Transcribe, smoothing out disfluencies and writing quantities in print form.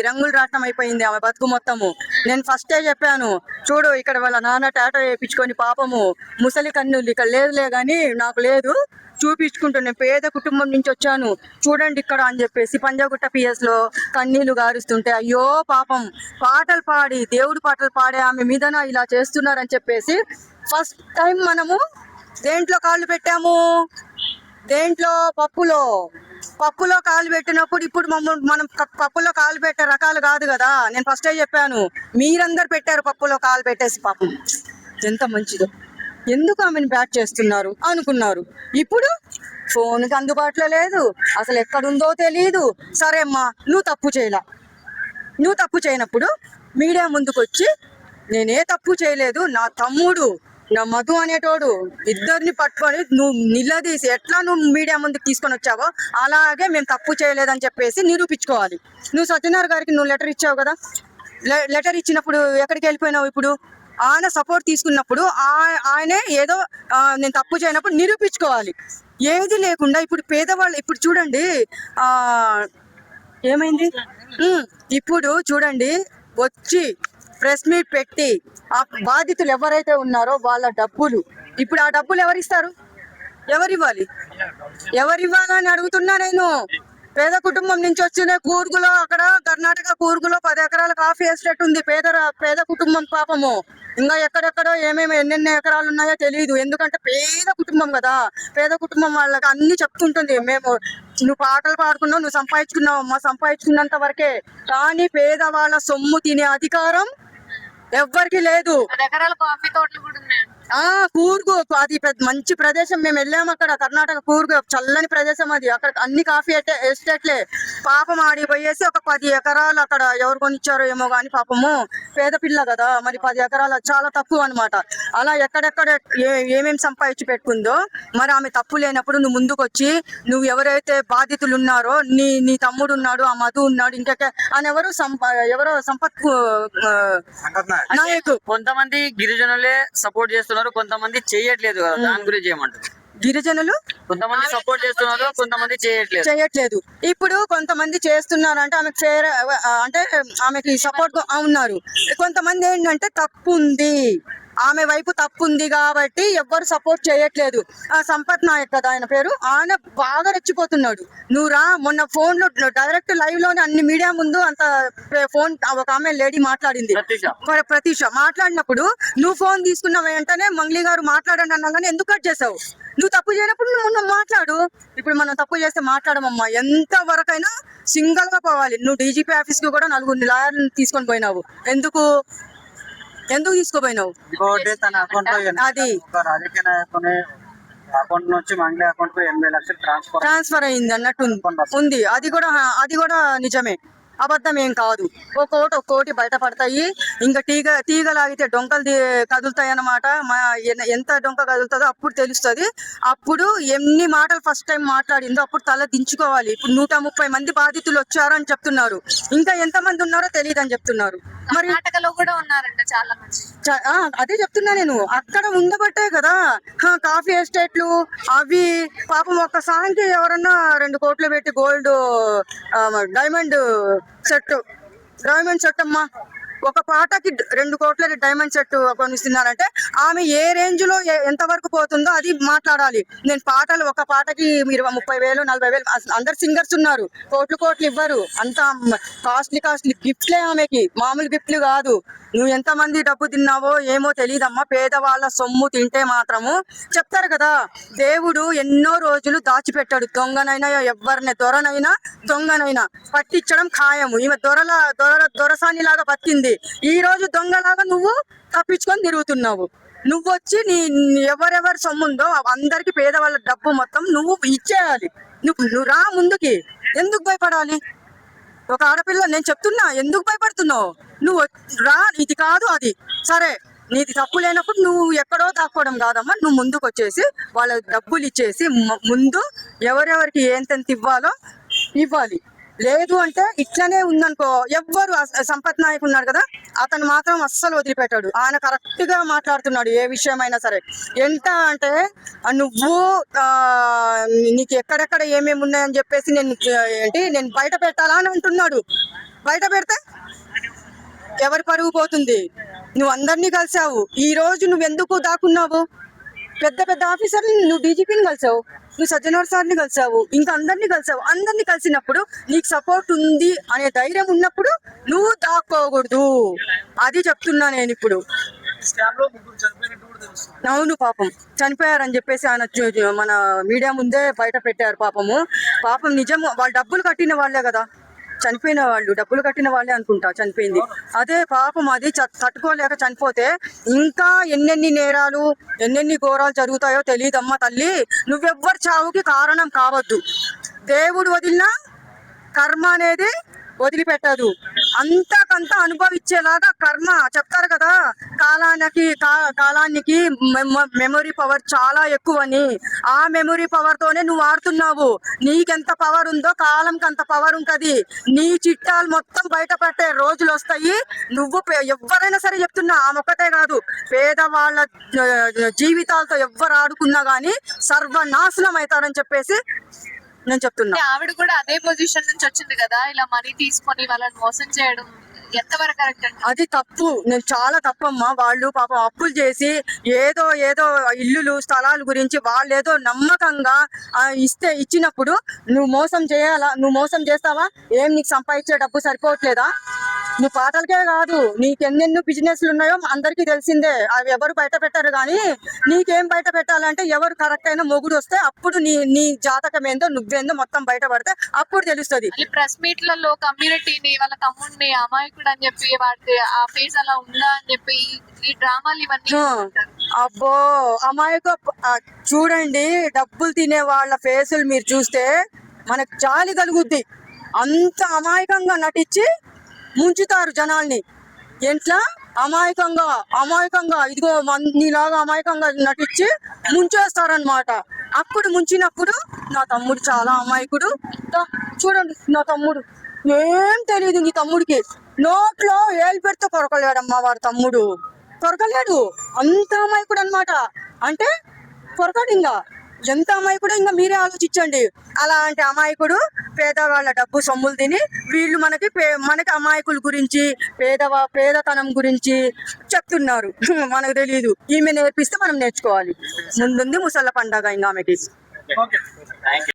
రంగులు రాటం అయిపోయింది ఆమె బతుకు మొత్తము. నేను ఫస్టే చెప్పాను, చూడు ఇక్కడ వాళ్ళ నాన్న టాటా వేయించుకొని పాపము ముసలి కన్నులు ఇక్కడ లేదులే గాని నాకు లేదు చూపించుకుంటున్నాను, పేద కుటుంబం నుంచి వచ్చాను చూడండి ఇక్కడ అని చెప్పేసి పంజాగుట్ట పిఎస్ లో కన్నీళ్లు గారుస్తుంటే అయ్యో పాపం పాటలు పాడి దేవుడి పాటలు పాడే ఆమె మీదన ఇలా చేస్తున్నారని చెప్పేసి ఫస్ట్ టైం మనము దేంట్లో కాళ్ళు పెట్టాము, దేంట్లో పప్పులో కాలు పెట్టినప్పుడు ఇప్పుడు మనం పప్పులో కాలు పెట్టే రకాలు కాదు కదా. నేను ఫస్టే చెప్పాను, మీరందరు పెట్టారు పప్పులో కాలు పెట్టేసి. పాపం ఎంత మంచిదో, ఎందుకు ఆమెను బ్యాట్ చేస్తున్నారు అనుకున్నారు. ఇప్పుడు ఫోన్కి అందుబాటులో లేదు, అసలు ఎక్కడుందో తెలియదు. సరే అమ్మా నువ్వు తప్పు చేయనప్పుడు మీడియా ముందుకు వచ్చి నేనే తప్పు చేయలేదు, నా తమ్ముడు నా మధు అనేటోడు ఇద్దరిని పట్టుకొని నువ్వు నిలదీసి ఎట్లా నువ్వు మీడియా ముందుకు తీసుకొని వచ్చావో అలాగే మేము తప్పు చేయలేదని చెప్పేసి నిరూపించుకోవాలి. నువ్వు సత్యనారాయణ గారికి నువ్వు లెటర్ ఇచ్చావు కదా, లెటర్ ఇచ్చినప్పుడు ఎక్కడికి వెళ్ళిపోయినావు? ఇప్పుడు ఆయన సపోర్ట్ తీసుకున్నప్పుడు ఆయనే ఏదో నేను తప్పు చేయనప్పుడు నిరూపించుకోవాలి. ఏది లేకుండా ఇప్పుడు పేదవాళ్ళు ఇప్పుడు చూడండి ఏమైంది. ఇప్పుడు చూడండి వచ్చి ప్రెస్ మీట్ పెట్టి ఆ బాధితులు ఎవరైతే ఉన్నారో వాళ్ళ డబ్బులు ఇప్పుడు ఆ డబ్బులు ఎవరిస్తారు, ఎవరివ్వాలని అడుగుతున్నా నేను. పేద కుటుంబం నుంచి వచ్చిన కూర్గులో అక్కడ కర్ణాటక కూర్గులో 10 ఎకరాల కాఫీ ఎస్టేట్ ఉంది. పేద కుటుంబం పాపము. ఇంకా ఎక్కడెక్కడో ఏమేమి ఎన్నెన్ని ఎకరాలు ఉన్నాయో తెలియదు, ఎందుకంటే పేద కుటుంబం కదా. పేద కుటుంబం వాళ్ళకి అన్ని చెప్తుంటుంది, మేము నువ్వు పాటలు పాడుకున్నావు, నువ్వు సంపాదించుకున్నావు అమ్మా, సంపాదించుకున్నంత వరకే. కానీ పేదవాళ్ళ సొమ్ము తినే అధికారం ఎవ్వరికి లేదు. కూర్గు అది మంచి ప్రదేశం, మేము వెళ్ళాము అక్కడ కర్ణాటక కూర్గు, చల్లని ప్రదేశం అది. అక్కడ అన్ని కాఫీ ఎస్టేట్లే. పాపం ఆడిపోయేసి ఒక 10 ఎకరాలు అక్కడ ఎవరు కొనిచ్చారో ఏమో కానీ పాపము పేద పిల్ల కదా, మరి 10 ఎకరాలు చాలా తక్కువ అనమాట. అలా ఎక్కడెక్కడ ఏమేమి సంపాదించి పెట్టుకుందో మరి ఆమె తప్పు లేనప్పుడు నువ్వు ముందుకు వచ్చి నువ్వు ఎవరైతే బాధితులు ఉన్నారో నీ తమ్ముడు ఉన్నాడు, ఆ మధు ఉన్నాడు, ఇంకెక్క అని ఎవరో సంపత్ నాయకు. కొంతమంది గిరిజనులే సపోర్ట్ చేస్తున్నారు, కొంతమంది చేయట్లేదు కదా, దాని గురించి ఏమంటారు? గిరిజనులు కొంతమంది సపోర్ట్ చేస్తున్నారు, కొంతమంది చేయట్లేదు. ఇప్పుడు కొంతమంది చేస్తున్నారు అంటే ఆమెకి సపోర్ట్ ఉన్నారు. కొంతమంది ఏంటంటే తప్పు ఉంది, ఆమె వైపు తప్పు ఉంది కాబట్టి ఎవ్వరు సపోర్ట్ చేయట్లేదు. సంపత్ నాయక్ కదా ఆయన పేరు, ఆయన బాగా రెచ్చిపోతున్నాడు. నువ్వు రా, మొన్న ఫోన్ లో డైరెక్ట్ లైవ్ లోనే అన్ని మీడియా ముందు అంత ఫోన్ ఒక ఆమె లేడీ మాట్లాడింది, ప్రతీష మాట్లాడినప్పుడు నువ్వు ఫోన్ తీసుకున్న వెంటనే మంగ్లీ గారు మాట్లాడండి అన్నా కానీ ఎందుకు కట్ చేసావు? నువ్వు తప్పు చేయనప్పుడు నువ్వు మాట్లాడు. ఇప్పుడు మనం తప్పు చేస్తే మాట్లాడమమ్మా, ఎంత వరకైనా సింగల్ గా పోవాలి. నువ్వు డీజీపీ ఆఫీస్ కి కూడా 4 లాయర్లను తీసుకొని పోయినావు, ఎందుకు తీసుకోపోయినావు? అది అకౌంట్ నుంచి మంగ్లీ అకౌంట్ కు 80 లక్షలు ట్రాన్స్ఫర్ అయింది అన్నట్టు ఉంది. అది కూడా నిజమే, అబద్ధం ఏం కాదు. ఒక్కోటి బయటపడతాయి. ఇంకా తీగ లాగితే డొంకలు కదులుతాయి అన్నమాట. ఎంత డొంక కదులుతుందో అప్పుడు తెలుస్తుంది. అప్పుడు ఎన్ని మాటలు ఫస్ట్ టైం మాట్లాడిందో అప్పుడు తల దించుకోవాలి. ఇప్పుడు 130 మంది బాధితులు వచ్చారు అని చెప్తున్నారు, ఇంకా ఎంత మంది ఉన్నారో తెలియదు అని చెప్తున్నారు. మరి కూడా ఉన్నారంట చాలా మంది. అదే చెప్తున్నా నేను, అక్కడ ఉండబట్టే కదా కాఫీ ఎస్టేట్లు అవి. పాపం ఒక్క సాంగ్కి ఎవరన్నా 2 కోట్లు పెట్టి గోల్డ్ డైమండ్ సెట్ అమ్మా, ఒక పాటకి 2 కోట్ల డైమండ్ సెట్ కొనిస్తున్నారంటే ఆమె ఏ రేంజ్ లో ఎంత వరకు పోతుందో అది మాట్లాడాలి. నేను పాటలు ఒక పాటకి 30,000 40,000 అందరు సింగర్స్ ఉన్నారు, కోట్లు ఇవ్వరు. అంత కాస్ట్లీ గిఫ్ట్లే ఆమెకి, మామూలు గిఫ్ట్లు కాదు. నువ్వు ఎంతమంది డబ్బు తిన్నావో ఏమో తెలియదమ్మా. పేదవాళ్ళ సొమ్ము తింటే మాత్రము చెప్తారు కదా, దేవుడు ఎన్నో రోజులు దాచిపెట్టాడు. దొంగనైనా ఎవరిని దొంగనైనా పట్టించడం ఖాయము. ఈమె దొరసాని లాగా బతికింది, ఈ రోజు దొంగలాగా నువ్వు తప్పించుకొని తిరుగుతున్నావు. నువ్వు వచ్చి ఎవరెవరి సొమ్ముందో అందరికి పేదవాళ్ళ డబ్బు మొత్తం నువ్వు ఇచ్చేయాలి. నువ్వు రా ముందుకి, ఎందుకు భయపడాలి? ఒక ఆడపిల్ల, నేను చెప్తున్నా, ఎందుకు భయపడుతున్నావు? నువ్వు రా, ఇది కాదు అది. సరే నీది తప్పు లేనప్పుడు నువ్వు ఎక్కడో దాక్కోవడం కాదమ్మా, నువ్వు ముందుకు వచ్చేసి వాళ్ళ డబ్బులు ఇచ్చేసి ముందు ఎవరెవరికి ఎంతెంత ఇవ్వాలో ఇవ్వాలి. లేదు అంటే ఇట్లనే ఉందనుకో, ఎవ్వరు సంపత్ నాయక్ ఉన్నాడు కదా, అతను మాత్రం అస్సలు వదిలిపెట్టాడు. ఆయన కరెక్ట్ గా మాట్లాడుతున్నాడు ఏ విషయమైనా సరే. ఎంత అంటే నువ్వు నీకు ఎక్కడెక్కడ ఏమేమి ఉన్నాయని చెప్పేసి నేను బయట పెట్టాలా అని అంటున్నాడు. బయట పెడితే ఎవరి పరువు పోతుంది? నువ్వు అందరినీ కలిసావు, ఈ రోజు నువ్వు ఎందుకు దాక్కున్నావు? పెద్ద పెద్ద ఆఫీసర్ని, నువ్వు డీజీపీని కలిసావు, నువ్వు సజ్జనోర్ సార్ని కలిసావు, ఇంకా అందరినీ కలిసావు. అందరినీ కలిసినప్పుడు నీకు సపోర్ట్ ఉంది అనే ధైర్యం ఉన్నప్పుడు నువ్వు దాక్కోకూడదు. అది చెప్తున్నా నేను ఇప్పుడు. అవును, పాపం చనిపోయారని చెప్పేసి ఆయన మన మీడియా ముందే బయట పెట్టారు. పాపం నిజం. వాళ్ళు డబ్బులు కట్టిన వాళ్ళే కదా చనిపోయిన వాళ్ళు, డబ్బులు కట్టిన వాళ్ళే అనుకుంటా చనిపోయింది. అదే పాపం, అది తట్టుకోలేక చనిపోతే ఇంకా ఎన్నెన్ని నేరాలు, ఎన్నెన్ని ఘోరాలు జరుగుతాయో తెలియదమ్మా తల్లి. నువ్వెవ్వరు చావుకి కారణం కావద్దు. దేవుడు వదిలిన కర్మ అనేది వదిలిపెట్టదు. అంతకంతా అనుభవించేలాగా కర్మ చెప్తారు కదా, కాలానికి మెమొరీ పవర్ చాలా ఎక్కువని. ఆ మెమొరీ పవర్ తోనే నువ్వు ఆడుతున్నావు. నీకెంత పవర్ ఉందో కాలంకి అంత పవర్ ఉంటది. నీ చిట్టాలు మొత్తం బయట పెట్టే రోజులు వస్తాయి. నువ్వు ఎవరైనా సరే చెప్తున్నా, ఆమె ఒక్కతే కాదు, పేదవాళ్ళ జీవితాలతో ఎవ్వరు ఆడుకున్నా గానీ సర్వనాశనం అవుతారని చెప్పేసి నేను చెప్తున్నా. ఆవిడ కూడా అదే పొజిషన్ నుంచి వచ్చింది కదా, ఇలా మనీ తీసుకొని వాళ్ళని మోసం చేయడం ఎంతవరకు కరెక్ట్ అండి? అది తప్పు, నేను చాలా తప్పమ్మా. వాళ్ళు పాపం అప్పులు చేసి ఏదో ఇల్లులు స్థలాల గురించి వాళ్ళు ఏదో నమ్మకంగా ఇచ్చినప్పుడు నువ్వు మోసం చేయాలా? నువ్వు మోసం చేస్తావా? ఏం నీకు సంపాదించే డబ్బు సరిపోవట్లేదా? నువ్వు పాటలకే కాదు, నీకెన్నెన్నో బిజినెస్లు ఉన్నాయో అందరికీ తెలిసిందే. అవి ఎవరు బయట పెట్టారు. కానీ నీకేం బయట పెట్టాలంటే ఎవరు కరెక్ట్ అయిన మొగుడు వస్తే అప్పుడు నీ జాతకం ఏందో నువ్వేందో మొత్తం బయట పడితే అప్పుడు తెలుస్తుంది. ప్రెస్ మీట్లలో కమ్యూనిటీని, వాళ్ళ తమ్ముడిని అమాయకుడు అని చెప్పి, వాడి ఆ ఫేస్ అలా ఉందా అని చెప్పి ఈ డ్రామాలు ఇవన్నీ. అబ్బో అమాయక, చూడండి, డబ్బులు తినే వాళ్ళ ఫేసులు మీరు చూస్తే మనకు జాలి కలుగుద్ది. అంత అమాయకంగా నటించి ముంచుతారు జనాల్ని. ఎట్లా అమాయకంగా ఇదిగో నీలాగా అమాయకంగా నటించి ముంచేస్తారనమాట. అప్పుడు ముంచినప్పుడు నా తమ్ముడు చాలా అమాయకుడు. చూడండి, నా తమ్ముడు ఏం తెలియదు. నీ తమ్ముడికి నోట్లో ఏలు పెడితే కొరకలేడమ్మా వాడు తమ్ముడు, కొరకలేడు. అంత అమాయకుడు అనమాట. అంటే కొరకడు. ఇంకా ఎంత అమాయకుడు ఇంకా మీరే ఆలోచించండి. అలాంటి అమాయకుడు పేదవాళ్ళ డబ్బు సొమ్ములు తిని వీళ్ళు మనకి అమాయకుల గురించి, పేదతనం గురించి చెప్తున్నారు. మనకు తెలియదు. ఈమె నేర్పిస్తే మనం నేర్చుకోవాలి. ముందుంది ముసళ్ళ పండగ ఇంకా ఆమెకి.